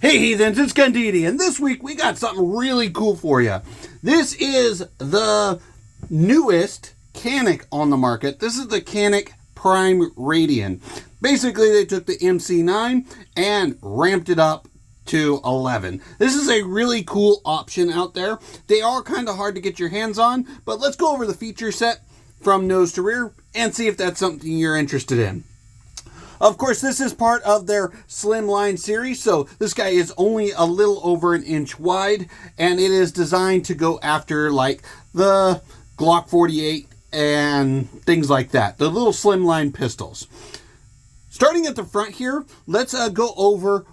Hey heathens, it's Gundidi, and this week we got something really cool for you. This is the newest Canik on the market. This is the Canik Prime Radian. Basically, they took the MC9 and ramped it up to 11. This is a really cool option out there. They are kind of hard to get your hands on, but let's go over the feature set from nose to rear and see if that's something you're interested in. Of course, this is part of their Slimline series, so this guy is only a little over an inch wide, and it is designed to go after like the Glock 48 and things like that, the little Slimline pistols. Starting at the front here, let's go over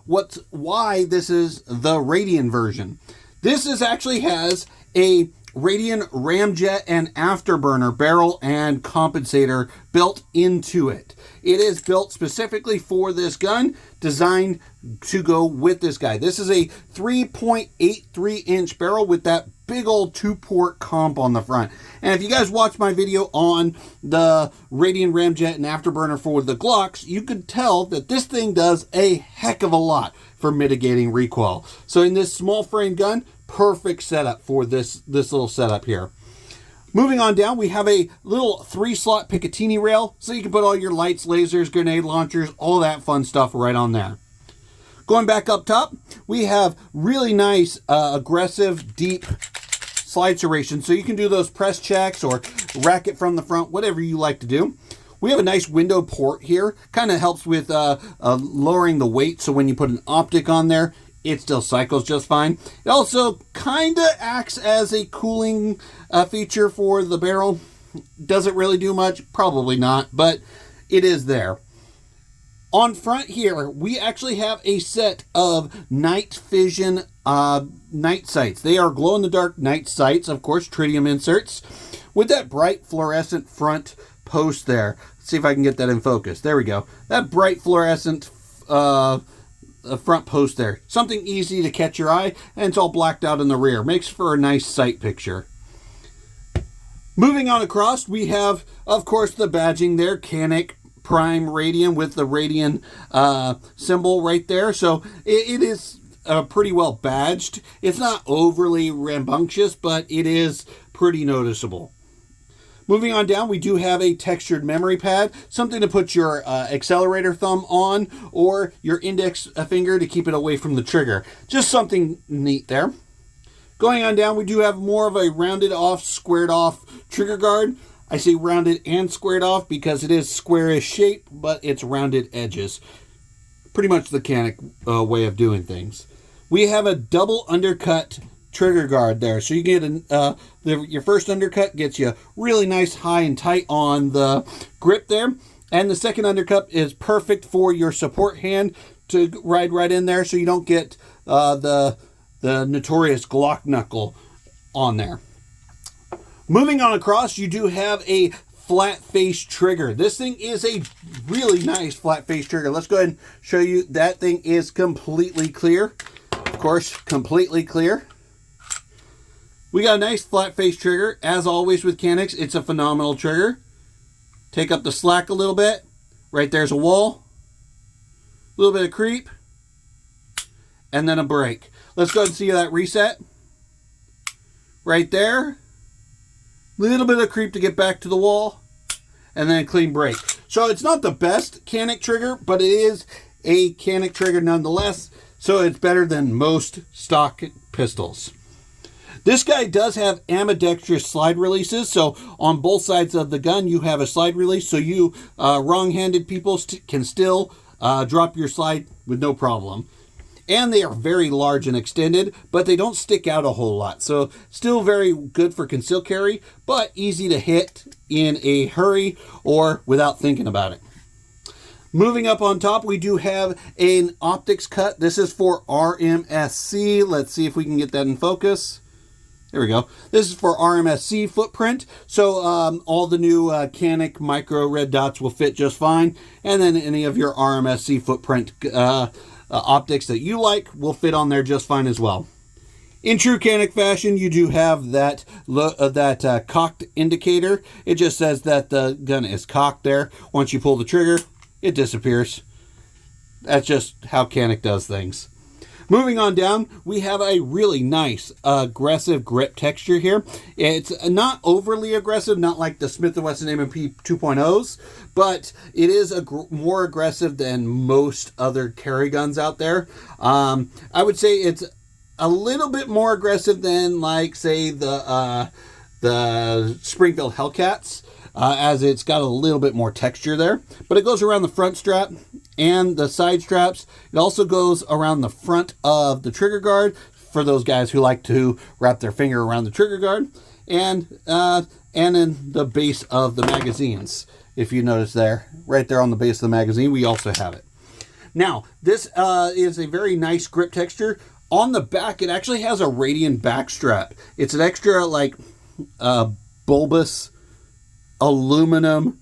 why this is the Radian version. This actually has a Radiant Ramjet and Afterburner barrel and compensator built into it. It is built specifically for this gun, designed to go with this guy. This is a 3.83 inch barrel with that big old 2-port comp on the front. And if you guys watched my video on the Radiant Ramjet and Afterburner for the Glocks, you could tell that this thing does a heck of a lot for mitigating recoil. So in this small frame gun, perfect setup for this little setup here. Moving on down, we have a little 3-slot Picatinny rail, so you can put all your lights, lasers, grenade launchers, all that fun stuff right on there. Going back up top, we have really nice, aggressive, deep slide serration, so you can do those press checks or rack it from the front, whatever you like to do. We have a nice window port here, kind of helps with lowering the weight, so when you put an optic on there, it still cycles just fine. It also kind of acts as a cooling feature for the barrel. Does it really do much? Probably not, but it is there. On front here, we actually have a set of night vision night sights. They are glow-in-the-dark night sights, of course, tritium inserts, with that bright fluorescent front post there. Let's see if I can get that in focus. There we go. That bright fluorescent front post there. Something easy to catch your eye, and it's all blacked out in the rear. Makes for a nice sight picture. Moving on across, we have, of course, the badging there, Canik Prime Radian with the Radian symbol right there. So it is pretty well badged. It's not overly rambunctious, but it is pretty noticeable. Moving on down, we do have a textured memory pad, something to put your accelerator thumb on or your index finger to keep it away from the trigger. Just something neat there. Going on down, we do have more of a rounded off, squared off trigger guard. I say rounded and squared off because it is squarish shape, but it's rounded edges. Pretty much the Canik way of doing things. We have a double undercut trigger guard there, so you get your first undercut gets you really nice high and tight on the grip there, and the second undercut is perfect for your support hand to ride right in there, so you don't get the notorious Glock knuckle on there. Moving on across, you do have a flat face trigger. This thing is a really nice flat face trigger. Let's go ahead and show you. That thing is completely clear, of course, completely clear. We got a nice flat face trigger. As always with Caniks, it's a phenomenal trigger. Take up the slack a little bit. Right there's a wall. A little bit of creep. And then a break. Let's go ahead and see that reset. Right there. Little bit of creep to get back to the wall. And then a clean break. So it's not the best Canik trigger, but it is a Canik trigger nonetheless. So it's better than most stock pistols. This guy does have ambidextrous slide releases, so on both sides of the gun you have a slide release, so you wrong-handed people can still drop your slide with no problem. And they are very large and extended, but they don't stick out a whole lot, so still very good for concealed carry, but easy to hit in a hurry or without thinking about it. Moving up on top, we do have an optics cut. This is for RMSC. Let's see if we can get that in focus. There we go. This is for RMSC footprint, so all the new Canik micro red dots will fit just fine, and then any of your RMSC footprint optics that you like will fit on there just fine as well. In true Canik fashion, you do have that cocked indicator. It just says that the gun is cocked there. Once you pull the trigger, it disappears. That's just how Canik does things. Moving on down, we have a really nice aggressive grip texture here. It's not overly aggressive, not like the Smith & Wesson M&P 2.0s, but it is more aggressive than most other carry guns out there. I would say it's a little bit more aggressive than, like, say, the Springfield Hellcats, as it's got a little bit more texture there. But it goes around the front strap and the side straps. It also goes around the front of the trigger guard for those guys who like to wrap their finger around the trigger guard, and in the base of the magazines. If you notice there, right there on the base of the magazine, we also have it. Now, this is a very nice grip texture. On the back, it actually has a Radian back strap. It's an extra, like, bulbous aluminum.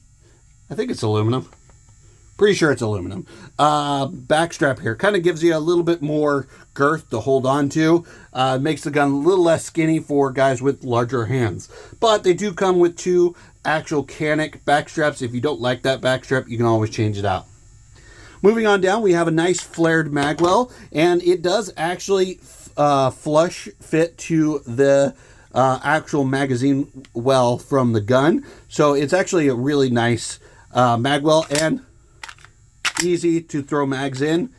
I think it's aluminum. Pretty sure it's aluminum. Back strap here. Kind of gives you a little bit more girth to hold on to. Makes the gun a little less skinny for guys with larger hands. But they do come with 2 actual Canik back straps. If you don't like that back strap, you can always change it out. Moving on down, we have a nice flared magwell, and it does actually flush fit to the actual magazine well from the gun. So it's actually a really nice magwell, and easy to throw mags in.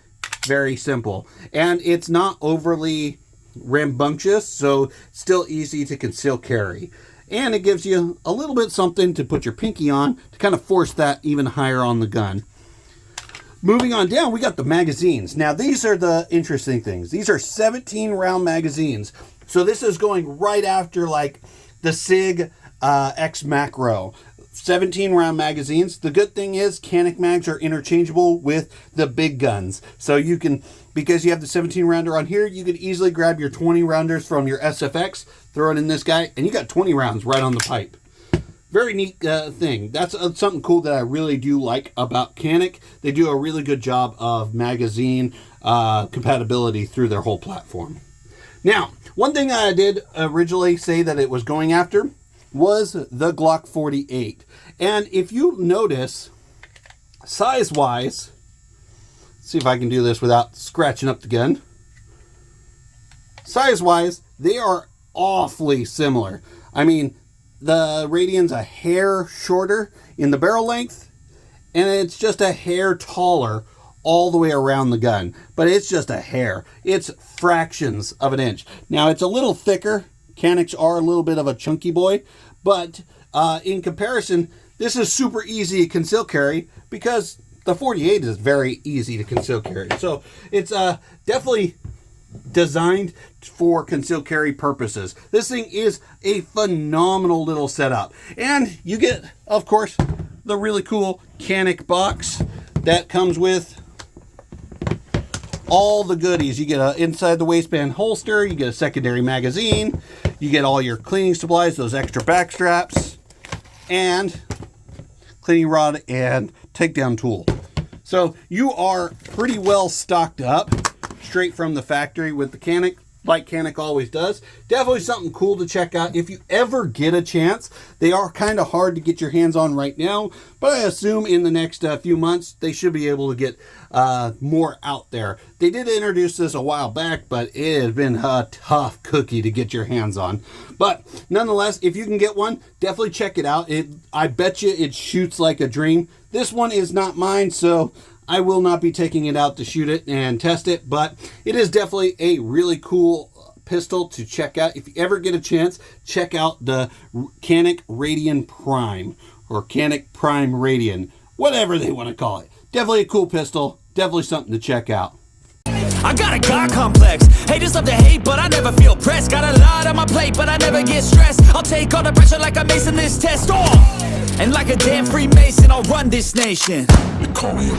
Very simple. And it's not overly rambunctious, so still easy to conceal carry. And it gives you a little bit something to put your pinky on to kind of force that even higher on the gun. Moving on down, we got the magazines. Now, these are the interesting things. These are 17 round magazines. So this is going right after, like, the Sig X-Macro. 17 round magazines. The good thing is Canik mags are interchangeable with the big guns. So you can, because you have the 17 rounder on here, you could easily grab your 20 rounders from your SFX, throw it in this guy, and you got 20 rounds right on the pipe. Very neat thing. That's something cool that I really do like about Canik. They do a really good job of magazine compatibility through their whole platform. Now, one thing I did originally say that it was going after was the Glock 48. And if you notice, size-wise, see if I can do this without scratching up the gun. Size-wise, they are awfully similar. I mean, the Radian's a hair shorter in the barrel length, and it's just a hair taller all the way around the gun. But it's just a hair. It's fractions of an inch. Now, it's a little thicker. Caniks are a little bit of a chunky boy, but in comparison, this is super easy to conceal carry because the 48 is very easy to conceal carry. So it's definitely designed for concealed carry purposes. This thing is a phenomenal little setup. And you get, of course, the really cool Canik box that comes with all the goodies. You get a inside the waistband holster, you get a secondary magazine, you get all your cleaning supplies, those extra back straps, and cleaning rod and takedown tool. So you are pretty well stocked up straight from the factory with the Canik, like Canik always does. Definitely something cool to check out if you ever get a chance. They are kind of hard to get your hands on right now, but I assume in the next few months they should be able to get more out there. They did introduce this a while back, but it has been a tough cookie to get your hands on. But nonetheless, if you can get one, definitely check it out. I bet you it shoots like a dream. This one is not mine, so I will not be taking it out to shoot it and test it, but it is definitely a really cool pistol to check out. If you ever get a chance, check out the Canik Radian Prime, or Canik Prime Radian, whatever they want to call it. Definitely a cool pistol, definitely something to check out. I got a God complex. Haters love to hate, but I never feel pressed. Got a lot on my plate, but I never get stressed. I'll take all the pressure like I'm acing this test. And like a damn Freemason, I'll run this nation. They call me a